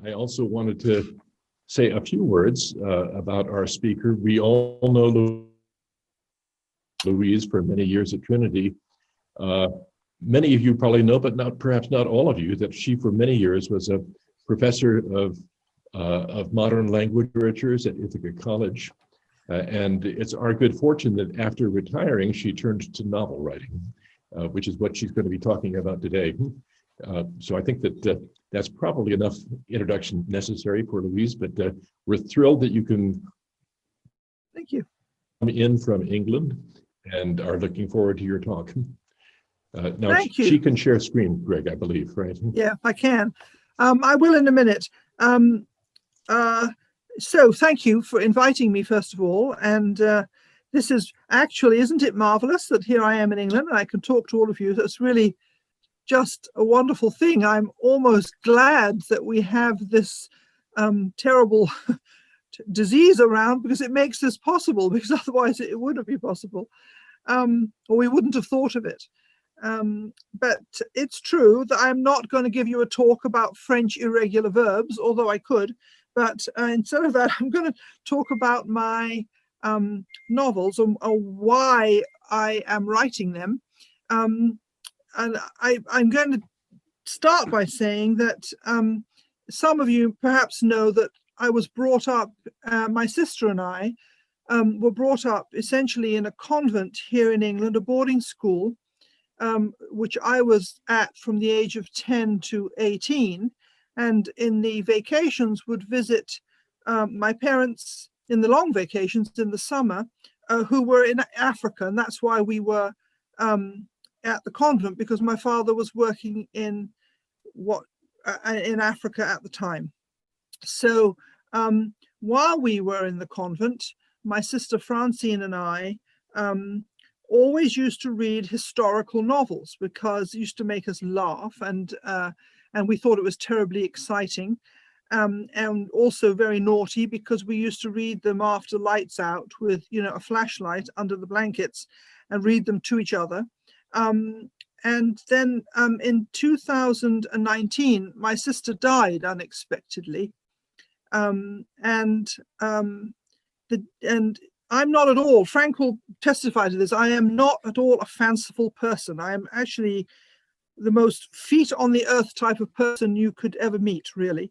I also wanted to say a few words about our speaker. We all know Louise for many years at Trinity. Many of you probably know, but perhaps not all of you, that she for many years was a professor of modern language literatures at Ithaca College. And it's our good fortune that after retiring, she turned to novel writing, which is what she's going to be talking about today. So I think that that's probably enough introduction necessary for Louise, but we're thrilled that you can Thank you. come in from England and are looking forward to your talk. Now, Thank you. she can share screen, Greg, I believe, right? Yeah, I can. I will in a minute. So thank you for inviting me, first of all. And this is actually, isn't it marvelous that here I am in England and I can talk to all of you? That's really just a wonderful thing. I'm almost glad that we have this terrible disease around, because it makes this possible, because otherwise it wouldn't be possible, or we wouldn't have thought of it. But it's true that I'm not going to give you a talk about French irregular verbs, although I could. But instead of that, I'm going to talk about my novels and why I am writing them. And I'm going to start by saying that some of you perhaps know that I was brought up, my sister and I were brought up essentially in a convent here in England, a boarding school, which I was at from the age of 10 to 18. And in the vacations would visit my parents in the long vacations in the summer, who were in Africa. And that's why we were at the convent, because my father was working in Africa at the time. So while we were in the convent, my sister Francine and I always used to read historical novels, because it used to make us laugh, and we thought it was terribly exciting, and also very naughty, because we used to read them after lights out with, a flashlight under the blankets, and read them to each other. And then in 2019, my sister died unexpectedly, and I'm not at all, Frank will testify to this, I am not at all a fanciful person. I am actually the most feet on the earth type of person you could ever meet, really.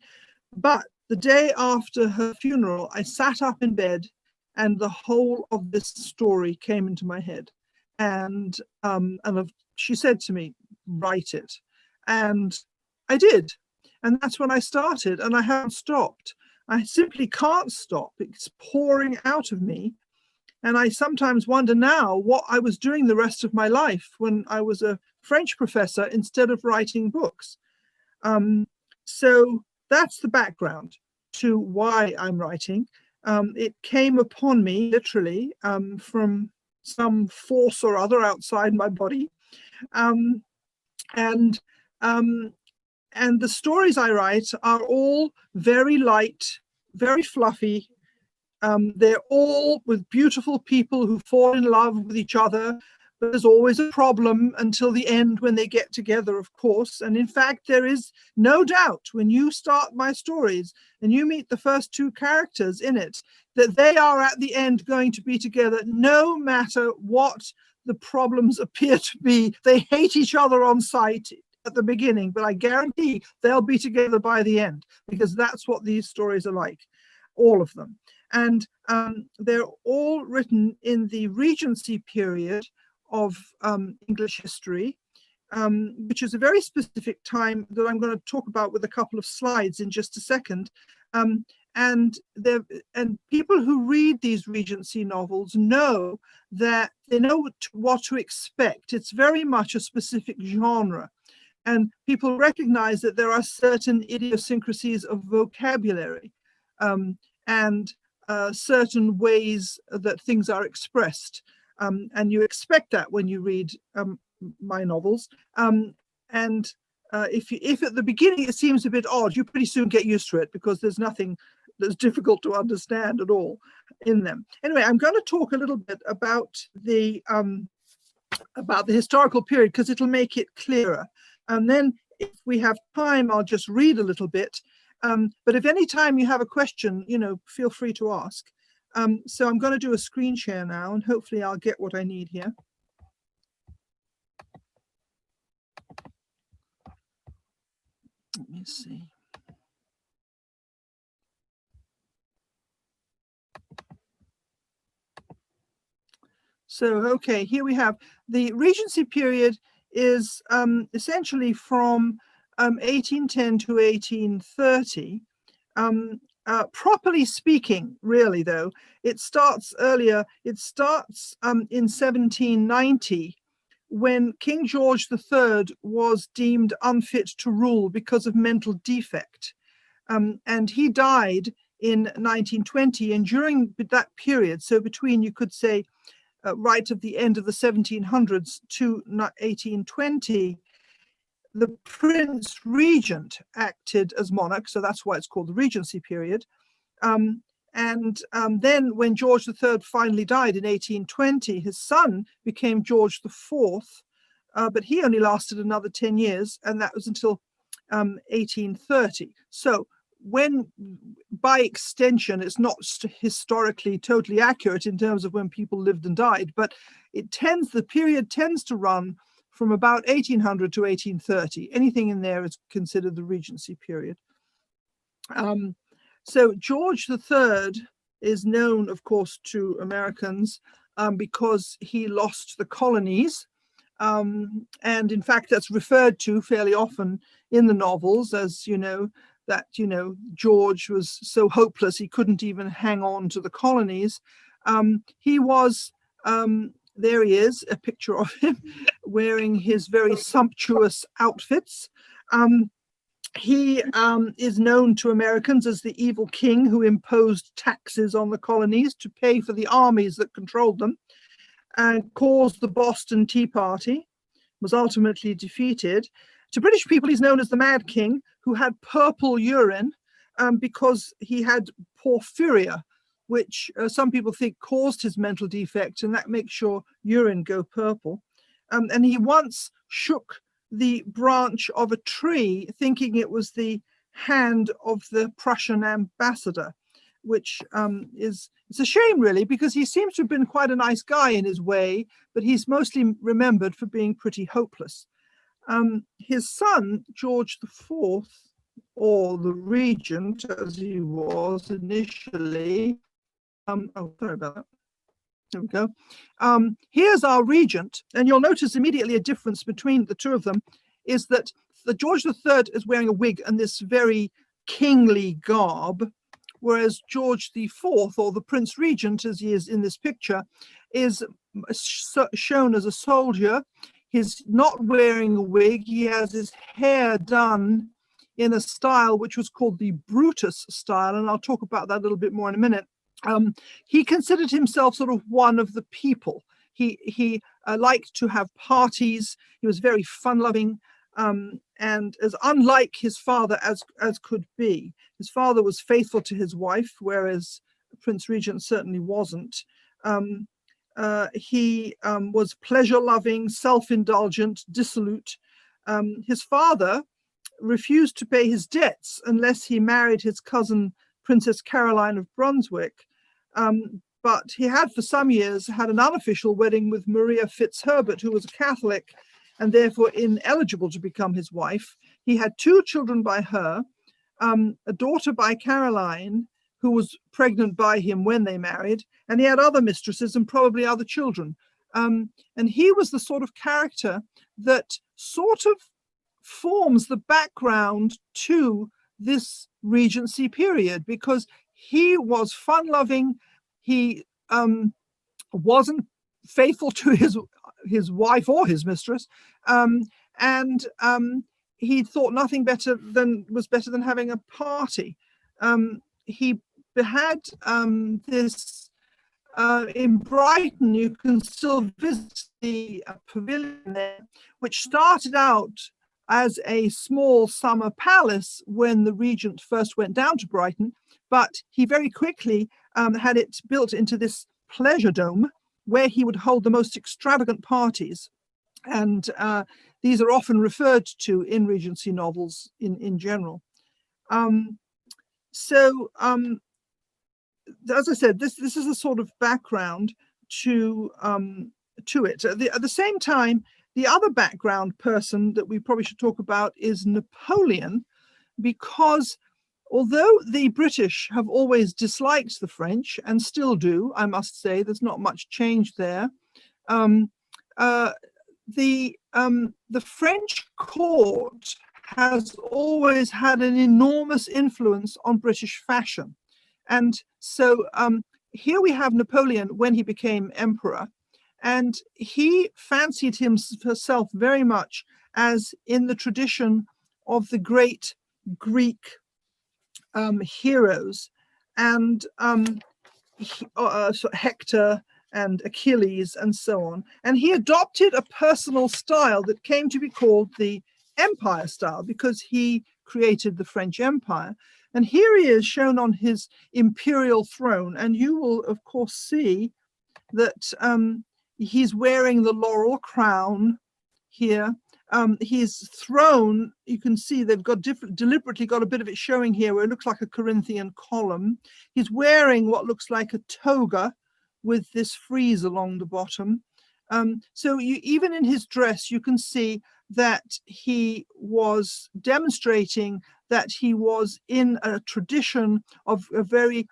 But the day after her funeral, I sat up in bed and the whole of this story came into my head. And she said to me, write it. And I did. And that's when I started, and I haven't stopped. I simply can't stop. It's pouring out of me. And I sometimes wonder now what I was doing the rest of my life when I was a French professor instead of writing books. So that's the background to why I'm writing. It came upon me literally from some force or other outside my body. And the stories I write are all very light, very fluffy. They're all with beautiful people who fall in love with each other. But there's always a problem until the end when they get together, of course. And in fact, there is no doubt when you start my stories and you meet the first two characters in it, that they are at the end going to be together, no matter what the problems appear to be. They hate each other on sight at the beginning, but I guarantee they'll be together by the end, because that's what these stories are like, all of them. And they're all written in the Regency period of English history, which is a very specific time that I'm going to talk about with a couple of slides in just a second. And people who read these Regency novels know that they know what to expect. It's very much a specific genre. And people recognize that there are certain idiosyncrasies of vocabulary and certain ways that things are expressed. And you expect that when you read my novels. If at the beginning it seems a bit odd, you pretty soon get used to it, because there's nothing that's difficult to understand at all in them. Anyway, I'm going to talk a little bit about the historical period, because it'll make it clearer. And then if we have time, I'll just read a little bit. But if any time you have a question, feel free to ask. So I'm going to do a screen share now, and hopefully I'll get what I need here. Let me see. So, okay, here we have the Regency period is essentially from 1810 to 1830. Properly speaking, really, though, it starts earlier. It starts in 1790, when King George III was deemed unfit to rule because of mental defect. And he died in 1920. And during that period, so between, you could say, right at the end of the 1700s to 1820, the Prince Regent acted as monarch, so that's why it's called the Regency period. Then when George III finally died in 1820, his son became George IV, but he only lasted another 10 years, and that was until 1830. So when, by extension, it's not historically totally accurate in terms of when people lived and died, but the period tends to run from about 1800 to 1830. Anything in there is considered the Regency period. So George III is known, of course, to Americans because he lost the colonies. And in fact, that's referred to fairly often in the novels as, George was so hopeless he couldn't even hang on to the colonies. He was, there he is, a picture of him wearing his very sumptuous outfits. He is known to Americans as the evil king who imposed taxes on the colonies to pay for the armies that controlled them, and caused the Boston Tea Party, was ultimately defeated. To British people, he's known as the Mad King, who had purple urine because he had porphyria, which some people think caused his mental defect, and that makes your urine go purple. And he once shook the branch of a tree, thinking it was the hand of the Prussian ambassador, which it's a shame, really, because he seems to have been quite a nice guy in his way, but he's mostly remembered for being pretty hopeless. His son, George IV, or the Regent, as he was initially, oh, sorry about that. There we go. Here's our Regent, and you'll notice immediately a difference between the two of them is that the George III is wearing a wig and this very kingly garb, whereas George IV, or the Prince Regent, as he is in this picture, is shown as a soldier. He's not wearing a wig. He has his hair done in a style which was called the Brutus style, and I'll talk about that a little bit more in a minute. He considered himself sort of one of the people. He liked to have parties. He was very fun-loving, and as unlike his father as could be. His father was faithful to his wife, whereas Prince Regent certainly wasn't. He was pleasure-loving, self-indulgent, dissolute. His father refused to pay his debts unless he married his cousin, Princess Caroline of Brunswick. But he had for some years had an unofficial wedding with Maria Fitzherbert, who was a Catholic and therefore ineligible to become his wife. He had 2 children by her, a daughter by Caroline, who was pregnant by him when they married, and he had other mistresses and probably other children. And he was the sort of character that sort of forms the background to this Regency period, because he was fun-loving. He wasn't faithful to his wife or his mistress, and he thought nothing was better than having a party. He had this in Brighton. You can still visit the pavilion there, which started out as a small summer palace when the Regent first went down to Brighton, but he very quickly had it built into this pleasure dome where he would hold the most extravagant parties. And these are often referred to in Regency novels in general. So as I said, this is a sort of background to it. At the same time, the other background person that we probably should talk about is Napoleon, because although the British have always disliked the French, and still do, I must say, there's not much change there. The French court has always had an enormous influence on British fashion. And so here we have Napoleon when he became emperor, and he fancied himself very much as in the tradition of the great Greek heroes, and Hector and Achilles and so on. And he adopted a personal style that came to be called the Empire style, because he created the French Empire. And here he is shown on his imperial throne. And you will, of course, see that he's wearing the laurel crown here. His throne, you can see they've got deliberately got a bit of it showing here where it looks like a Corinthian column. He's wearing what looks like a toga with this frieze along the bottom. So even in his dress, you can see that he was demonstrating that he was in a tradition of very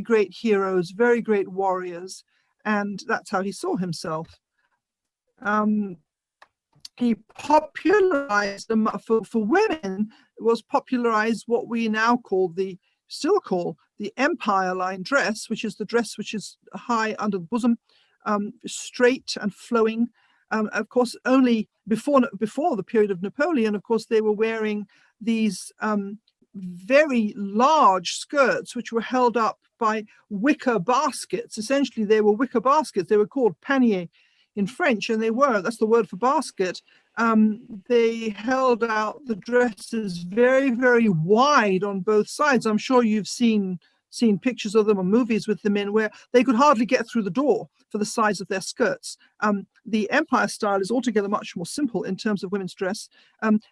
great heroes, very great warriors, and that's how he saw himself. He popularized for women, was popularized what we now still call the empire line dress, which is the dress which is high under the bosom, straight and flowing. Of course, only before the period of Napoleon, of course, they were wearing these very large skirts, which were held up by wicker baskets. Essentially, they were wicker baskets. They were called paniers in French, and that's the word for basket. They held out the dresses very, very wide on both sides. I'm sure you've seen pictures of them or movies with them in where they could hardly get through the door for the size of their skirts. The Empire style is altogether much more simple in terms of women's dress.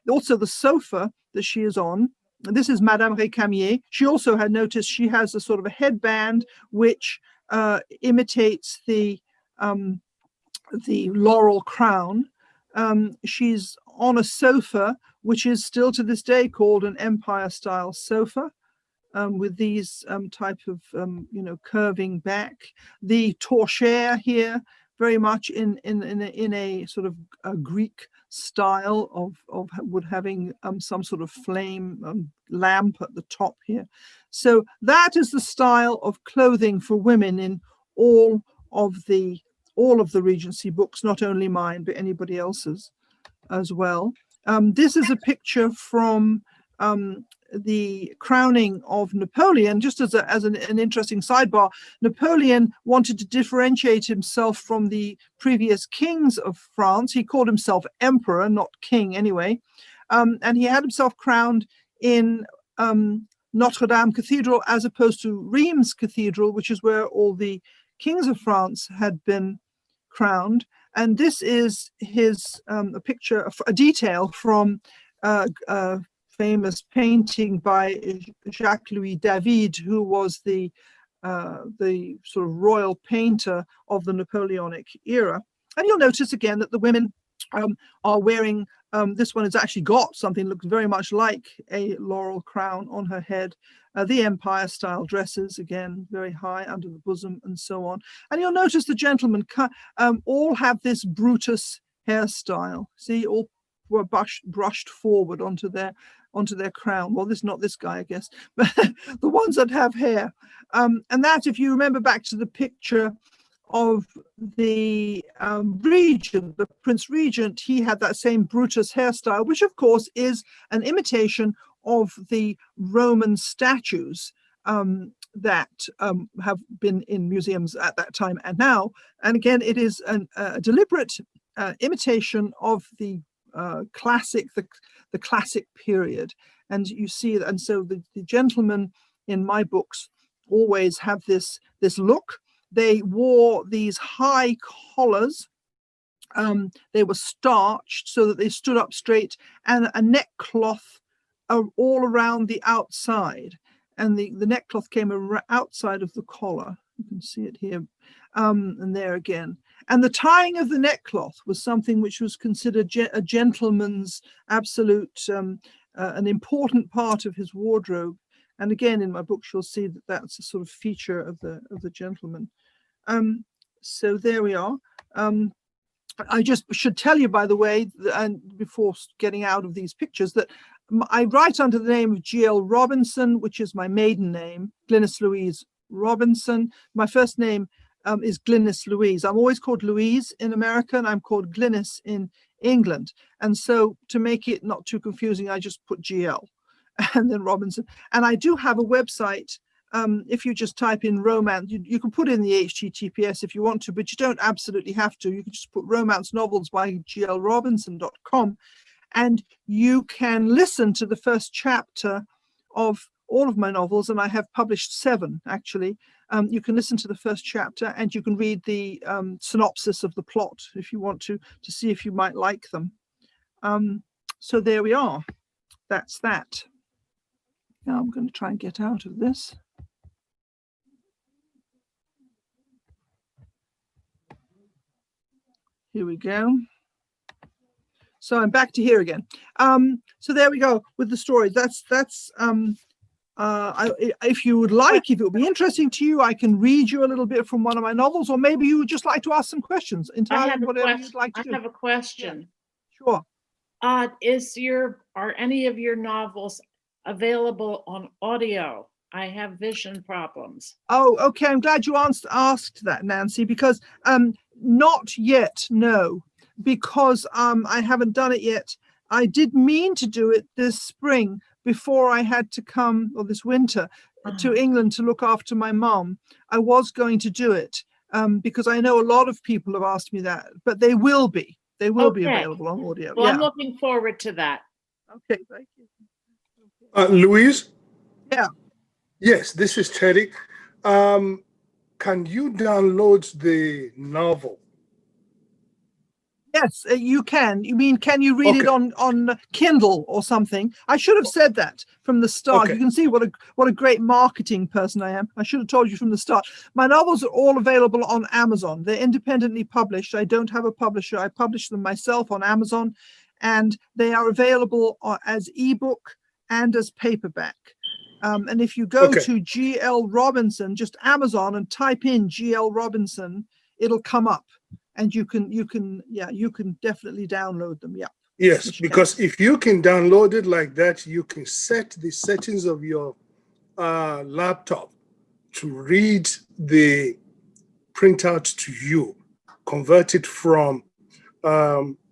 Also, the sofa that she is on, this is Madame Récamier. She also had noticed she has a sort of a headband which imitates the laurel crown. She's on a sofa, which is still to this day called an Empire style sofa, with these type of curving back. The torchère here, very much in a sort of a Greek style of having some sort of flame lamp at the top here. So that is the style of clothing for women in all of the Regency books, not only mine, but anybody else's as well. This is a picture from the crowning of Napoleon. Just as an interesting sidebar, Napoleon wanted to differentiate himself from the previous kings of France. He called himself emperor, not king anyway. And he had himself crowned in Notre Dame Cathedral, as opposed to Reims Cathedral, which is where all the kings of France had been crowned. And this is a picture, a detail from a famous painting by Jacques-Louis David, who was the sort of royal painter of the Napoleonic era. And you'll notice again that the women are wearing, this one has actually got something that looks very much like a laurel crown on her head. The Empire style dresses, again, very high under the bosom and so on. And you'll notice the gentlemen all have this Brutus hairstyle. See, all were brushed forward onto their crown. Well, not this guy, I guess, but the ones that have hair. And that, if you remember back to the picture of the regent, the Prince Regent, he had that same Brutus hairstyle, which of course is an imitation of the Roman statues that have been in museums at that time and now. And again, it is a deliberate imitation of the classic period. And you see that, and so the gentlemen in my books always have this look. They wore these high collars. They were starched so that they stood up straight, and a neckcloth all around the outside. and the neckcloth came outside of the collar. You can see it here, and there again. And the tying of the neckcloth was something which was considered a gentleman's absolute, an important part of his wardrobe. And again, in my books, you'll see that that's a sort of feature of the gentleman. So there we are. I just should tell you, by the way, and before getting out of these pictures, that I write under the name of G.L. Robinson, which is my maiden name, Glynis Louise Robinson. My first name is Glynis Louise. I'm always called Louise in America, and I'm called Glynis in England. And so to make it not too confusing, I just put GL and then Robinson. And I do have a website. If you just type in romance, you can put in the HTTPS if you want to, but you don't absolutely have to. You can just put romance novels by glrobinson.com, and you can listen to the first chapter of all of my novels, and I have published 7 actually. You can listen to the first chapter, and you can read the synopsis of the plot if you want to see if you might like them. So there we are. That's that. Now I'm going to try and get out of this. Here we go. So I'm back to here again. So there we go with the story. If you would like, if it would be interesting to you, I can read you a little bit from one of my novels, or maybe you would just like to ask some questions. Entirely whatever you'd like to do. I have a question. Yeah. Sure. Are any of your novels available on audio? I have vision problems. Oh, okay. I'm glad you asked that, Nancy, because not yet, no, because I haven't done it yet. I did mean to do it this spring before I had to come, or this winter, to England to look after my mom. I was going to do it because I know a lot of people have asked me that, but they will be. They will be available on audio. Well, yeah. I'm looking forward to that. Okay, thank you. Louise? Yeah. Yes, this is Teddy. Can you download the novel? Yes, you can. You mean, can you read it on Kindle or something? I should have said that from the start. You can see what a great marketing person I am. I should have told you from the start. My novels are all available on Amazon. They're independently published. I don't have a publisher. I publish them myself on Amazon, and they are available as ebook and as paperback. And if you go to GL Robinson, just Amazon, and type in GL Robinson, it'll come up. And you can definitely download them. Yeah. Yes, because if you can download it like that, you can set the settings of your laptop to read the printout to you, convert it from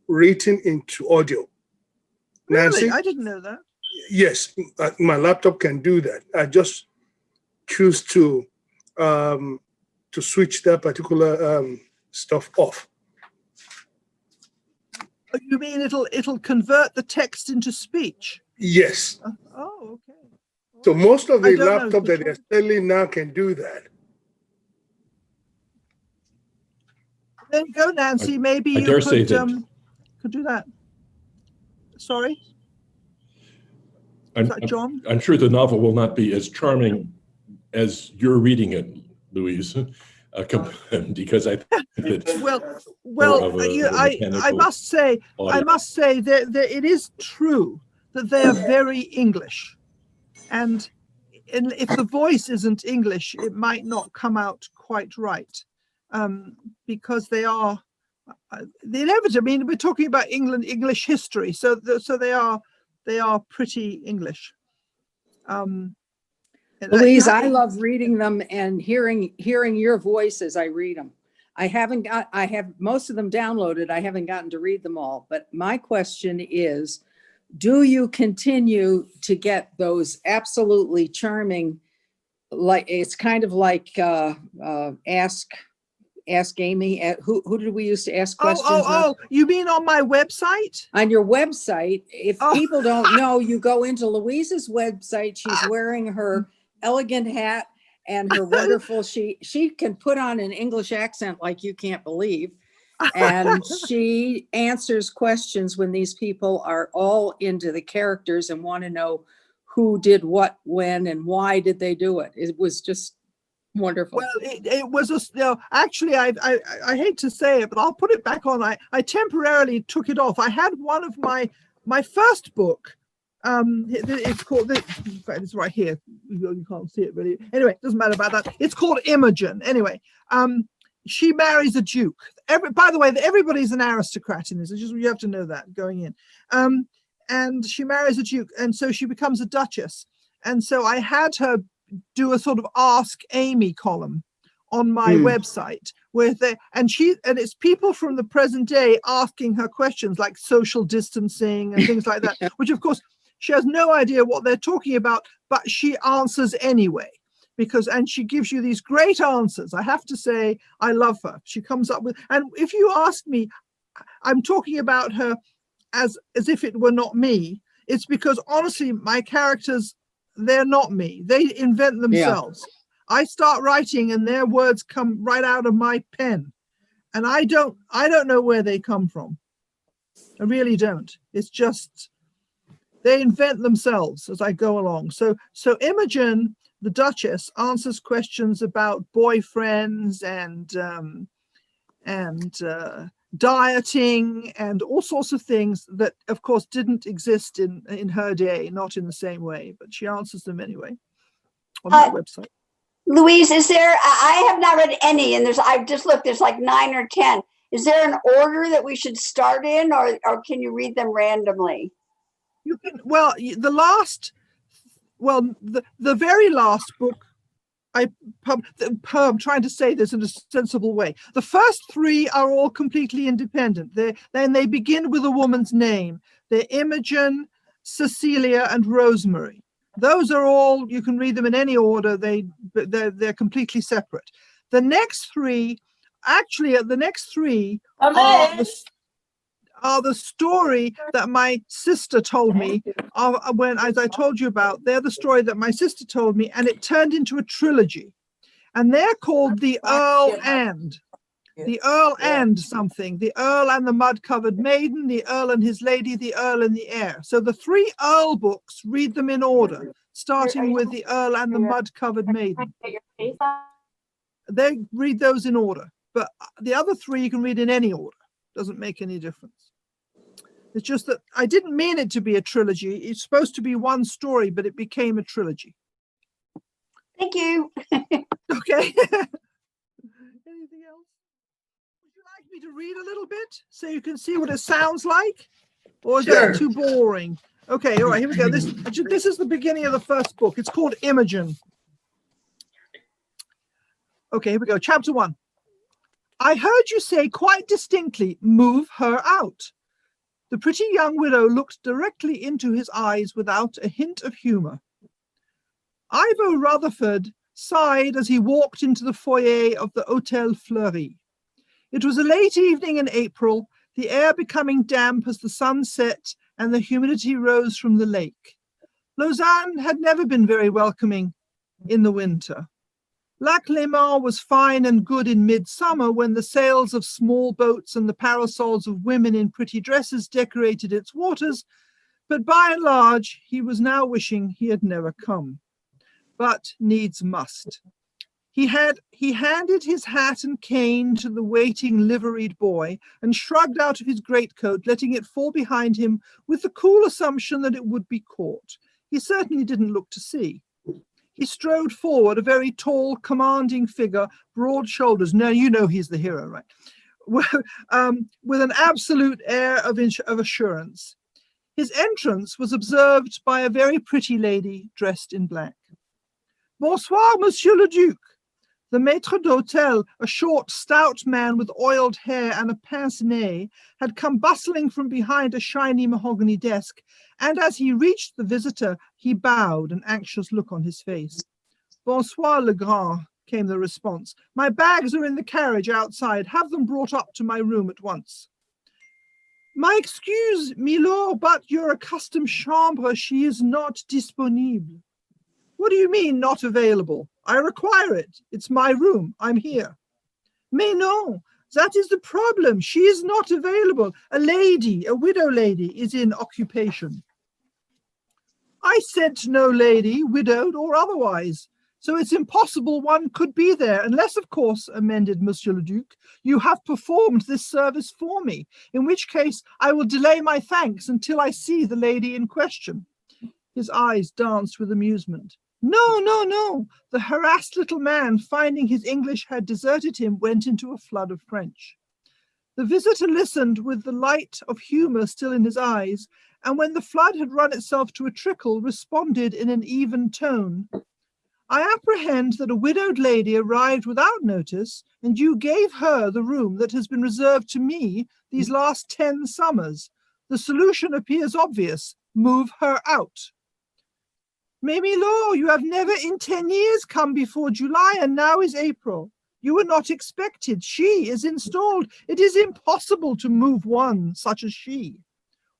written into audio. Really? Nancy? I didn't know that. Yes, my laptop can do that. I just choose to switch that particular stuff off. You mean it'll convert the text into speech? Yes. Oh, okay. So most of the laptop that they're selling now can do that. There you go, Nancy. Maybe you could do that. Sorry? Is that John? I'm sure the novel will not be as charming as you're reading it, Louise. Because I think that I must say that it is true that they are very English, and if the voice isn't English, it might not come out quite right, because they are inevitably. I mean, we're talking about English history, so they are pretty English. Louise, I love reading them and hearing your voice as I read them. I have most of them downloaded. I haven't gotten to read them all, but my question is, do you continue to get those absolutely charming, like it's kind of like Ask Amy? Who did we used to ask questions? Oh, you mean on my website? On your website, if people don't know, you go into Louise's website. She's wearing her elegant hat and her wonderful, she can put on an English accent like you can't believe. And she answers questions when these people are all into the characters and want to know who did what, when, and why did they do it. It was just wonderful. Well, it was actually, I hate to say it, but I'll put it back on. I temporarily took it off. I had one of my first book. It's called, in fact, it's right here. You can't see it really. Anyway, it doesn't matter about that. It's called Imogen. Anyway, she marries a duke. By the way, everybody's an aristocrat in this. It's just, you have to know that going in. And she marries a duke, and so she becomes a duchess. And so I had her do a sort of Ask Amy column on my website and it's people from the present day asking her questions like social distancing and things like that, which of course she has no idea what they're talking about, but she answers anyway, and she gives you these great answers. I have to say, I love her. She comes up with, and if you ask me, I'm talking about her as if it were not me. It's because honestly, my characters, they're not me. They invent themselves. Yeah. I start writing and their words come right out of my pen. And I don't know where they come from. I really don't. It's just, they invent themselves as I go along. So Imogen, the Duchess, answers questions about boyfriends and dieting and all sorts of things that of course didn't exist in her day, not in the same way, but she answers them anyway on my website. Louise, is there, I have not read any, and I've just looked, there's like 9 or 10. Is there an order that we should start in, or can you read them randomly? You can, well, the very last book I'm trying to say this in a sensible way. The first 3 are all completely independent. Then they begin with a woman's name. They're Imogen, Cecilia, and Rosemary. Those are all, you can read them in any order. They're completely separate. The next 3, actually, the next 3 are the story that my sister told me as I told you about. They're the story that my sister told me, and it turned into a trilogy. And they're called The Earl and. The Earl and something. The Earl and the Mud-Covered Maiden, The Earl and His Lady, The Earl and the Heir. So the 3 Earl books, read them in order, starting with The Earl and the Mud-Covered Maiden. They read those in order. But the other 3 you can read in any order. Doesn't make any difference. It's just that I didn't mean it to be a trilogy. It's supposed to be one story, but it became a trilogy. Thank you. Okay. Anything else? Would you like me to read a little bit so you can see what it sounds like? Or is that too boring? Okay, all right, here we go. This is the beginning of the first book. It's called Imogen. Okay, here we go. Chapter 1. I heard you say quite distinctly, move her out. The pretty young widow looked directly into his eyes without a hint of humor. Ivo Rutherford sighed as he walked into the foyer of the Hôtel Fleury. It was a late evening in April, the air becoming damp as the sun set and the humidity rose from the lake. Lausanne had never been very welcoming in the winter. Lac Léman was fine and good in midsummer when the sails of small boats and the parasols of women in pretty dresses decorated its waters, but by and large he was now wishing he had never come. But needs must. He handed his hat and cane to the waiting liveried boy and shrugged out of his greatcoat, letting it fall behind him with the cool assumption that it would be caught. He certainly didn't look to see. He strode forward, a very tall, commanding figure, broad shoulders. Now you know he's the hero, right? With an absolute air of assurance. His entrance was observed by a very pretty lady dressed in black. Bonsoir, Monsieur le Duc. The maître d'hôtel, a short, stout man with oiled hair and a pince-nez, had come bustling from behind a shiny mahogany desk, and as he reached the visitor, he bowed, an anxious look on his face. Bonsoir, Legrand, came the response. My bags are in the carriage outside. Have them brought up to my room at once. My excuse, milord, but your accustomed chambre, she is not disponible. What do you mean, not available? I require it. It's my room. I'm here. Mais non, that is the problem. She is not available. A widow lady, is in occupation. I sent no lady, widowed or otherwise, so it's impossible one could be there, unless, of course, amended Monsieur le Duc, you have performed this service for me, in which case I will delay my thanks until I see the lady in question. His eyes danced with amusement. No, no, no. The harassed little man, finding his English had deserted him, went into a flood of French. The visitor listened with the light of humor still in his eyes, and when the flood had run itself to a trickle, responded in an even tone. I apprehend that a widowed lady arrived without notice, and you gave her the room that has been reserved to me these last 10 summers. The solution appears obvious. Move her out. Mais milord, you have never in 10 years come before July, and now is April. You were not expected. She is installed. It is impossible to move one such as she.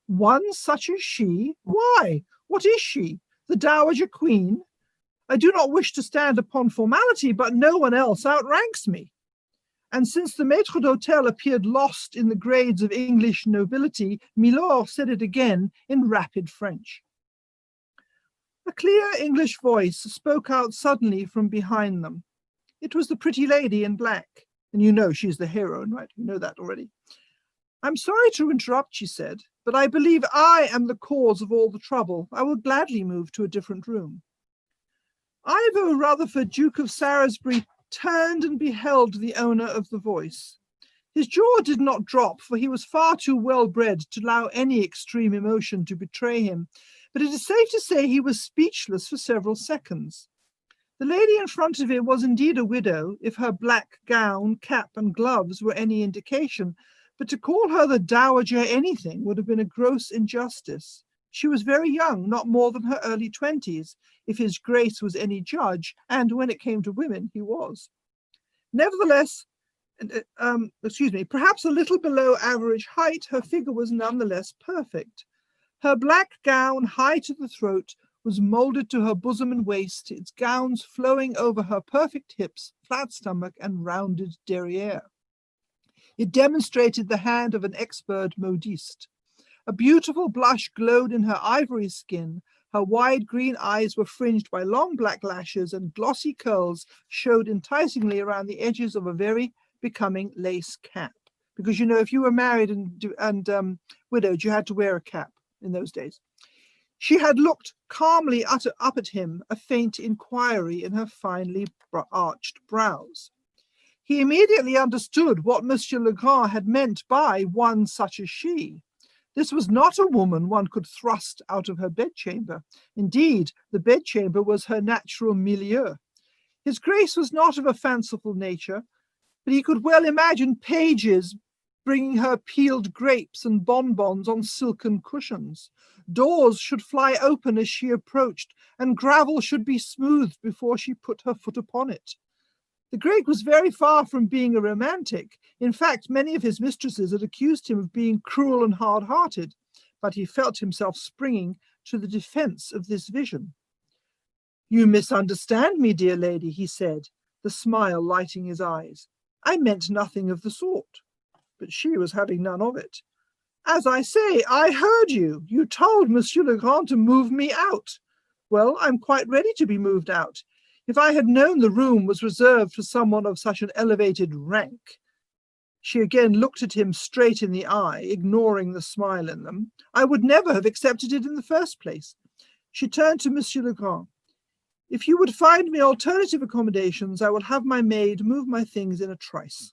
One such as she? Why? What is she? The Dowager Queen? I do not wish to stand upon formality, but no one else outranks me. And since the maître d'hôtel appeared lost in the grades of English nobility, Milord said it again in rapid French. A clear English voice spoke out suddenly from behind them. It was the pretty lady in black, and you know she's the heroine, right? You know that already. I'm sorry to interrupt, she said, but I believe I am the cause of all the trouble. I will gladly move to a different room. Ivo Rutherford, Duke of Salisbury, turned and beheld the owner of the voice. His jaw did not drop, for he was far too well bred to allow any extreme emotion to betray him, but it is safe to say he was speechless for several seconds. The lady in front of him was indeed a widow, if her black gown, cap, and gloves were any indication, but to call her the Dowager anything would have been a gross injustice. She was very young, not more than her early 20s, if his grace was any judge, and when it came to women, he was. Nevertheless, perhaps a little below average height, her figure was nonetheless perfect. Her black gown, high to the throat, was molded to her bosom and waist, its gowns flowing over her perfect hips, flat stomach, and rounded derriere. It demonstrated the hand of an expert modiste. A beautiful blush glowed in her ivory skin. Her wide green eyes were fringed by long black lashes, and glossy curls showed enticingly around the edges of a very becoming lace cap. Because, you know, if you were married and widowed, you had to wear a cap in those days. She had looked calmly up at him, a faint inquiry in her finely arched brows. He immediately understood what Monsieur Legrand had meant by one such as she. This was not a woman one could thrust out of her bedchamber. Indeed, the bedchamber was her natural milieu. His grace was not of a fanciful nature, but he could well imagine pages bringing her peeled grapes and bonbons on silken cushions. Doors should fly open as she approached, and gravel should be smoothed before she put her foot upon it. The Greek was very far from being a romantic. In fact, many of his mistresses had accused him of being cruel and hard-hearted, but he felt himself springing to the defense of this vision. You misunderstand me, dear lady, he said, the smile lighting his eyes. I meant nothing of the sort. But she was having none of it. As I say, I heard you. You told Monsieur Legrand to move me out. Well, I'm quite ready to be moved out. If I had known the room was reserved for someone of such an elevated rank. She again looked at him straight in the eye, ignoring the smile in them. I would never have accepted it in the first place. She turned to Monsieur Legrand. If you would find me alternative accommodations, I will have my maid move my things in a trice.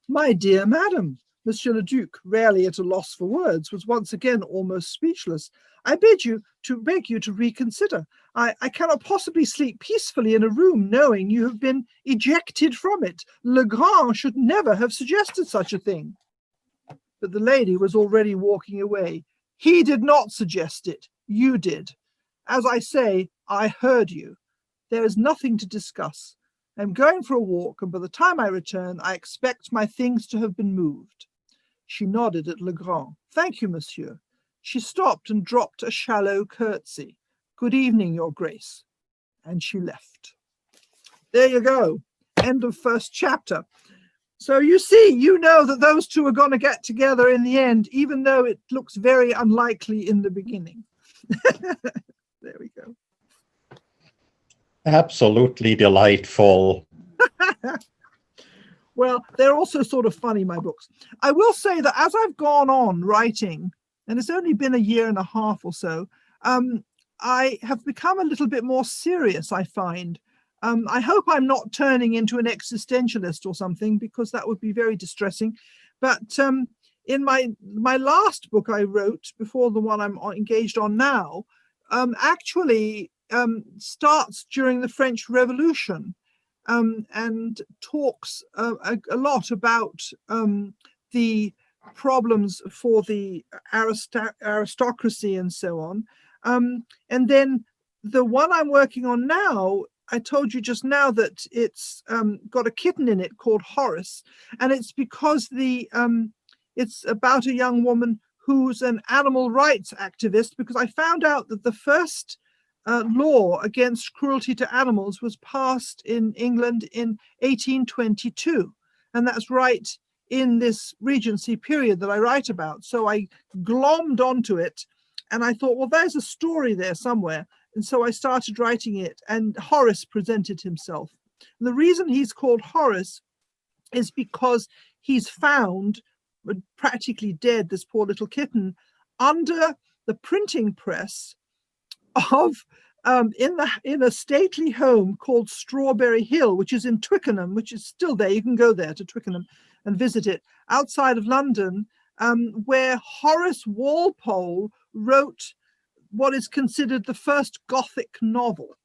My dear madam, Monsieur le Duc, rarely at a loss for words, was once again almost speechless. I beg you to reconsider. I cannot possibly sleep peacefully in a room knowing you have been ejected from it. Legrand should never have suggested such a thing. But the lady was already walking away. He did not suggest it. You did. As I say, I heard you. There is nothing to discuss. I'm going for a walk, and by the time I return, I expect my things to have been moved. She nodded at Legrand. Thank you, monsieur. She stopped and dropped a shallow curtsy. Good evening, your grace. And she left. There you go. End of first chapter. So you see, you know that those two are going to get together in the end, even though it looks very unlikely in the beginning. There we go. Absolutely delightful. Well, they're also sort of funny, my books. I will say that as I've gone on writing, and it's only been a year and a half or so, I have become a little bit more serious, I find. I hope I'm not turning into an existentialist or something, because that would be very distressing. But in my last book I wrote, before the one I'm engaged on now, actually starts during the French Revolution. And talks a lot about the problems for the aristocracy and so on. And then the one I'm working on now, I told you just now that it's got a kitten in it called Horace, and it's because it's about a young woman who's an animal rights activist, because I found out that the first law against cruelty to animals was passed in England in 1822. And that's right in this Regency period that I write about. So I glommed onto it and I thought, well, there's a story there somewhere. And so I started writing it, and Horace presented himself. And the reason he's called Horace is because he's found, practically dead, this poor little kitten, under the printing press of in a stately home called Strawberry Hill, which is in Twickenham, which is still there. You can go there to Twickenham and visit it, outside of London, where Horace Walpole wrote what is considered the first Gothic novel.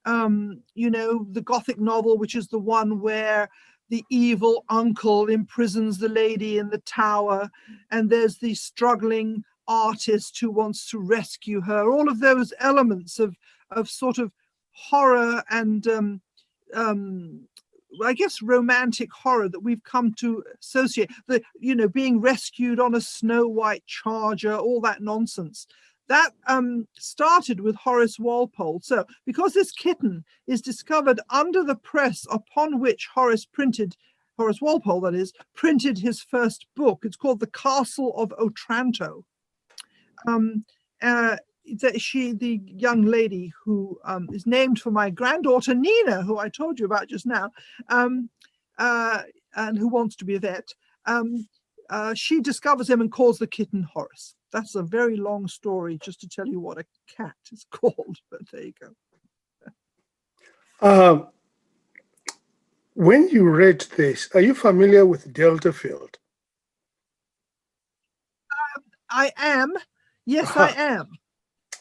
You know, the Gothic novel, which is the one where the evil uncle imprisons the lady in the tower, and there's the struggling artist who wants to rescue her. All of those elements of sort of horror and I guess romantic horror that we've come to associate. The, you know, being rescued on a snow white charger, all that nonsense. That started with Horace Walpole. So because this kitten is discovered under the press upon which Horace Walpole, that is, printed his first book. It's called The Castle of Otranto. The young lady who is named for my granddaughter Nina, who I told you about just now, and who wants to be a vet, she discovers him and calls the kitten Horace. That's a very long story just to tell you what a cat is called, but there you go. When you read this, are you familiar with Delta Field? I am. Yes, I am.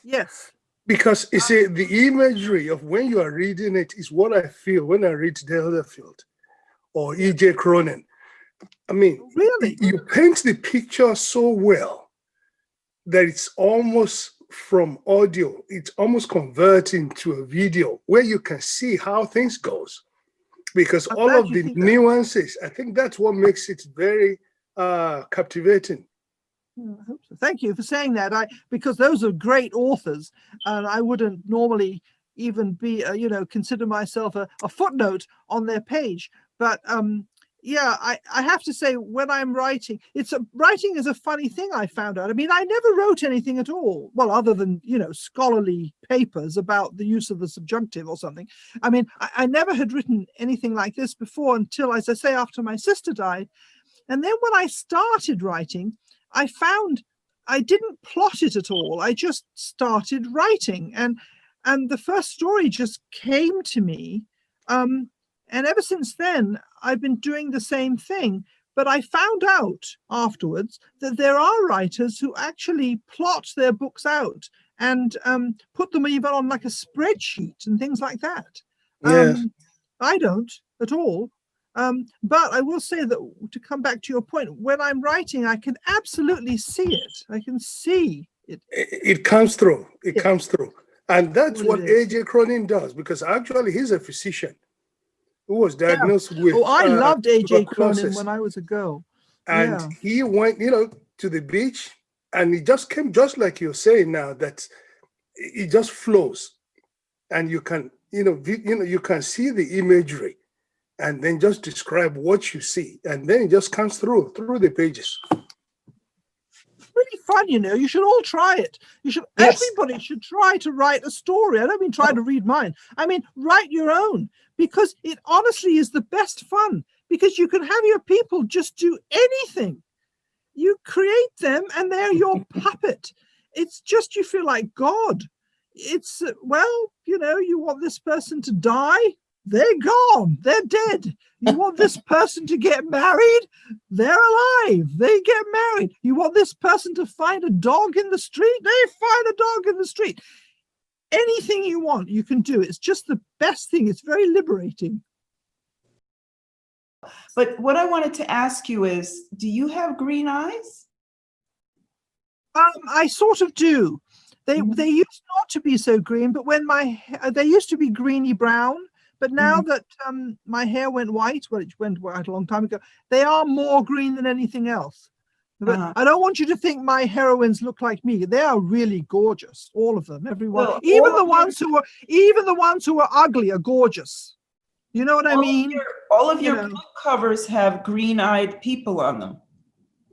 Yes. Because you see, the imagery of when you are reading it is what I feel when I read Delta Field or E.J. Cronin. I mean, really, you paint the picture so well that it's almost from audio, it's almost converting to a video where you can see how things goes. Because all of the nuances, I think that's what makes it very captivating. I hope so. Thank you for saying that. Because those are great authors, and I wouldn't normally even be, consider myself a footnote on their page. But yeah, I have to say, when I'm writing, writing is a funny thing I found out. I mean, I never wrote anything at all. Well, other than, scholarly papers about the use of the subjunctive or something. I mean, I never had written anything like this before until, as I say, after my sister died. And then when I started writing, I found I didn't plot it at all. I just started writing, and the first story just came to me. And ever since then, I've been doing the same thing. But I found out afterwards that there are writers who actually plot their books out and put them even on like a spreadsheet and things like that. Yes. I don't at all. But I will say that, to come back to your point, when I'm writing, I can absolutely see it. I can see it. It comes through. It comes through. And that's what A.J. Cronin does, because actually he's a physician who was diagnosed with I loved A.J. Cronin tuberculosis. when I was a girl. And he went, to the beach, and it just came, just like you're saying now, that it just flows. And you can, you can see the imagery, and then just describe what you see, and then it just comes through the pages. really fun, you know. You should all try it. You should. Yes. Everybody should try to write a story. I don't mean try to read mine. I mean write your own, because it honestly is the best fun. Because you can have your people just do anything. You create them, and they're your puppet. It's just, you feel like God. It's well, you know, you want this person to die. They're gone. They're dead. You want this person to get married? They're alive. They get married. You want this person to find a dog in the street? They find a dog in the street. Anything you want, you can do. It's just the best thing. It's very liberating. But what I wanted to ask you is, do you have green eyes? I sort of do. They used not to be so green, but when they used to be greeny brown. But now that my hair went white, well, it went white a long time ago, they are more green than anything else. But I don't want you to think my heroines look like me. They are really gorgeous, all of them, everyone. Well, even the ones who are ugly are gorgeous. You know what I mean? All of your book covers have green-eyed people on them.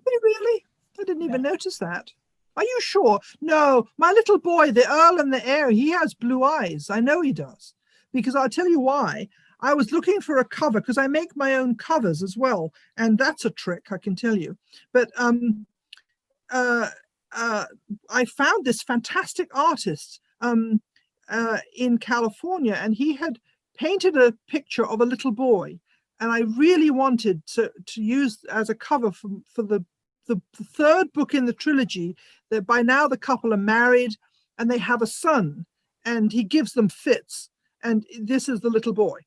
Really? I didn't even notice that. Are you sure? No, my little boy, the Earl and the Heir, he has blue eyes. I know he does. Because I'll tell you why. I was looking for a cover, because I make my own covers as well. And that's a trick, I can tell you. But I found this fantastic artist in California, and he had painted a picture of a little boy. And I really wanted to use as a cover for the third book in the trilogy. That by now the couple are married and they have a son, and he gives them fits. And this is the little boy.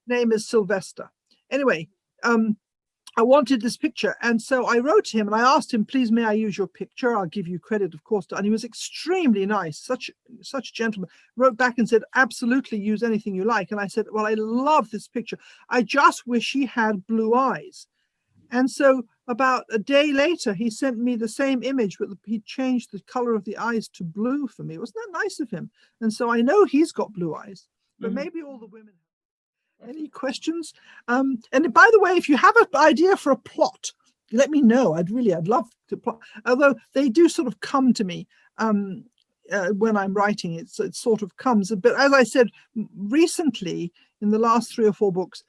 Name is Sylvester. Anyway, I wanted this picture. And so I wrote to him and I asked him, please, may I use your picture? I'll give you credit, of course. And he was extremely nice, such a gentleman. Wrote back and said, absolutely, use anything you like. And I said, well, I love this picture. I just wish he had blue eyes. And so about a day later, he sent me the same image, but he changed the color of the eyes to blue for me. Wasn't that nice of him? And so I know he's got blue eyes, but maybe all the women have. Any questions? And by the way, if you have an idea for a plot, let me know. I'd love to plot. Although they do sort of come to me when I'm writing. It sort of comes. But as I said, recently, in the last 3 or 4 books,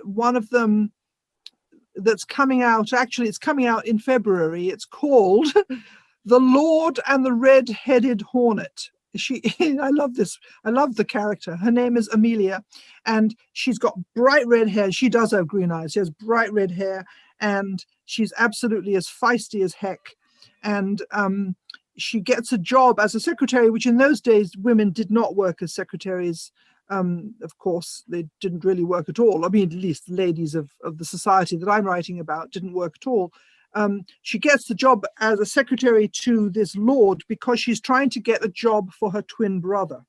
one of them that's coming out, actually it's coming out in February. It's called The Lord and the Red-Headed Hornet. I love this. I love the character. Her name is Amelia, and she's got bright red hair. She does have green eyes. She has bright red hair, and she's absolutely as feisty as heck. And she gets a job as a secretary, which in those days women did not work as secretaries. Of course, they didn't really work at all. I mean, at least the ladies of the society that I'm writing about didn't work at all. She gets the job as a secretary to this lord because she's trying to get a job for her twin brother.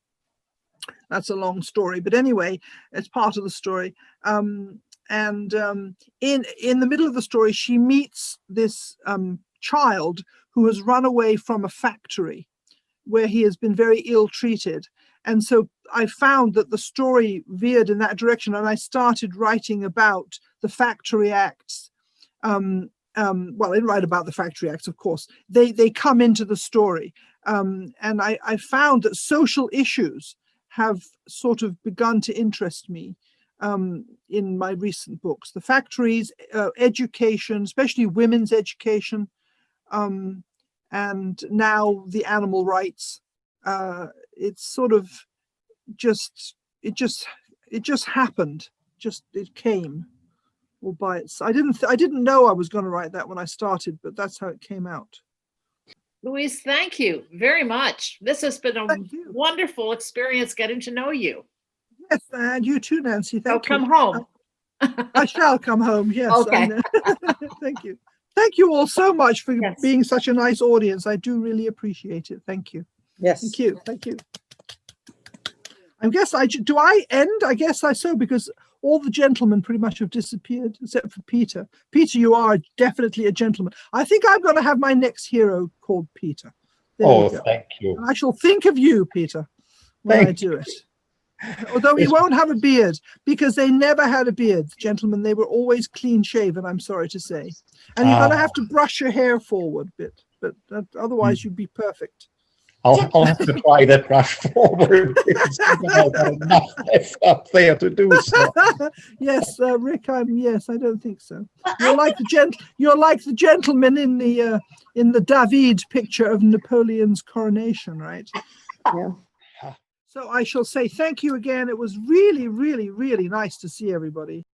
That's a long story, but anyway, it's part of the story. In the middle of the story, she meets this child who has run away from a factory where he has been very ill-treated. And so I found that the story veered in that direction, and I started writing about the factory acts. Well, I didn't write about the factory acts, of course. They come into the story. And I found that social issues have sort of begun to interest me in my recent books. The factories, education, especially women's education, and now the animal rights. It's sort of it just happened. It came all by itself. I didn't know I was going to write that when I started, but that's how it came out. Louise, thank you very much. This has been a wonderful experience getting to know you. Yes, and you too, Nancy. Thank you. Come home. I shall come home. Yes. Okay. Thank you. Thank you all so much for being such a nice audience. I do really appreciate it. Thank you. Yes. Thank you. Thank you. I guess do I end? I guess so, because all the gentlemen pretty much have disappeared except for Peter. Peter, you are definitely a gentleman. I think I'm going to have my next hero called Peter. There Oh, thank you. I shall think of you, Peter, when I do it. Although he won't have a beard, because they never had a beard, gentlemen. They were always clean shaven, I'm sorry to say. And you're going to have to brush your hair forward a bit, but otherwise you'd be perfect. I'll have to try that brush forward. Because I've got enough left up there to do so. Yes, Rick, yes, I don't think so. You're like the gentleman in the David picture of Napoleon's coronation, right? Yeah. So I shall say thank you again. It was really, really, really nice to see everybody.